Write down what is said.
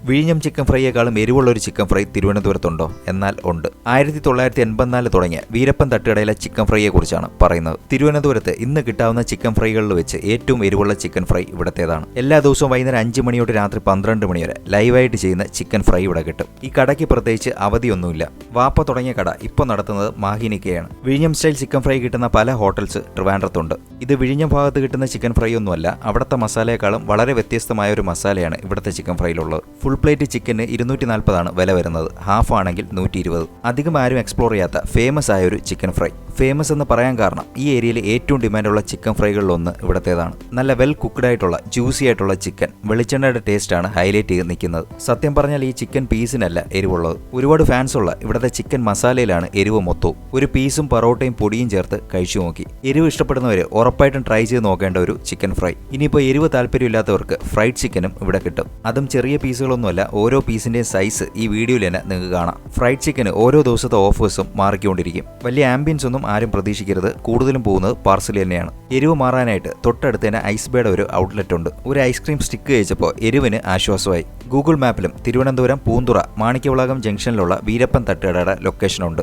വിഴിഞ്ഞം ചിക്കൻ ഫ്രൈയേക്കാളും എരിവുള്ള ഒരു ചിക്കൻ ഫ്രൈ തിരുവനന്തപുരത്തുണ്ടോ? എന്നാൽ ഉണ്ട്. 1984 തുടങ്ങിയ വീരപ്പൻ തട്ടുകടയിലെ ചിക്കൻ ഫ്രൈയെക്കുറിച്ചാണ് പറയുന്നത്. തിരുവനന്തപുരത്ത് ഇന്ന് കിട്ടാവുന്ന ചിക്കൻ ഫ്രൈകളിൽ വെച്ച് ഏറ്റവും എരിവുള്ള ചിക്കൻ ഫ്രൈ ഇവിടത്തേതാണ്. എല്ലാ ദിവസവും വൈകുന്നേരം 5 മണി തൊട്ട് രാത്രി 12 മണി വരെ ലൈവായിട്ട് ചെയ്യുന്ന ചിക്കൻ ഫ്രൈ ഇവിടെ കിട്ടും. ഈ കടയ്ക്ക് പ്രത്യേകിച്ച് അവധിയൊന്നുമില്ല. വാപ്പ തുടങ്ങിയ കട ഇപ്പോൾ നടത്തുന്നത് മാഹിനിക്കയാണ്. വിഴിഞ്ഞം സ്റ്റൈൽ ചിക്കൻ ഫ്രൈ കിട്ടുന്ന പല ഹോട്ടൽസ് ട്രിവാൻഡ്രത്തുണ്ട്. ഇത് വിഴിഞ്ഞം ഭാഗത്ത് കിട്ടുന്ന ചിക്കൻ ഫ്രൈ ഒന്നുമല്ല. അവിടുത്തെ മസാലയെക്കാളും വളരെ വ്യത്യസ്തമായ ഒരു മസാലയാണ് ഇവിടുത്തെ ചിക്കൻ ഫ്രൈയിലുള്ളത്. ഫുൾ പ്ലേറ്റ് ചിക്കന് 240 ആണ് വില വരുന്നത്. ഹാഫ് ആണെങ്കിൽ 120. അധികം ആരും എക്സ്പ്ലോർ ചെയ്യാത്ത ഫേമസ് ആയ ഒരു ചിക്കൻ ഫ്രൈ. ഫേമസ് എന്ന് പറയാൻ കാരണം ഈ ഏരിയയിൽ ഏറ്റവും ഡിമാൻഡുള്ള ചിക്കൻ ഫ്രൈകളിലൊന്ന് ഇവിടത്തേതാണ്. നല്ല വെൽ കുക്ക്ഡ് ആയിട്ടുള്ള ജ്യൂസി ആയിട്ടുള്ള ചിക്കൻ, വെളിച്ചെണ്ണയുടെ ടേസ്റ്റാണ് ഹൈലൈറ്റ് ചെയ്ത് നിൽക്കുന്നത്. സത്യം പറഞ്ഞാൽ ഈ ചിക്കൻ പീസിനല്ല എരിവുള്ളത്. ഒരുപാട് ഫാൻസ് ഉള്ള ഇവിടുത്തെ ചിക്കൻ മസാലയിലാണ് എരിവ് മൊത്തവും. ഒരു പീസും പൊറോട്ടയും പൊടിയും ചേർത്ത് കഴിച്ചു നോക്കി. എരിവ് ഇഷ്ടപ്പെടുന്നവർ ഉറപ്പായിട്ടും ട്രൈ ചെയ്ത് നോക്കേണ്ട ഒരു ചിക്കൻ ഫ്രൈ. ഇനിയിപ്പോൾ എരിവ് താല്പര്യമില്ലാത്തവർക്ക് ഫ്രൈഡ് ചിക്കനും ഇവിടെ കിട്ടും. അതും ചെറിയ പീസുകളൊന്നുമല്ല, ഓരോ പീസിന്റെയും സൈസ് ഈ വീഡിയോയിൽ തന്നെ നിങ്ങൾക്ക് കാണാം. ഫ്രൈഡ് ചിക്കന് ഓരോ ദിവസത്തെ ഓഫേഴ്സും മാറിക്കൊണ്ടിരിക്കും. വലിയ ആംബിയൻസ് ഒന്നും ആരും പ്രതീക്ഷിക്കരുത്. കൂടുതലും പോകുന്നത് പാർസൽ തന്നെയാണ്. എരിവ് മാറാനായിട്ട് തൊട്ടടുത്ത് തന്നെ ഐസ്ബേയുടെ ഒരു ഔട്ട്ലെറ്റ് ഉണ്ട്. ഒരു ഐസ്ക്രീം സ്റ്റിക്ക് കഴിച്ചപ്പോൾ എരിവിന് ആശ്വാസമായി. ഗൂഗിൾ മാപ്പിലും തിരുവനന്തപുരം പൂന്തുറ മാണിക്യവിളാകം ജംഗ്ഷനിലുള്ള വീരപ്പൻ തട്ടുകടയുടെ ലൊക്കേഷൻ ഉണ്ട്.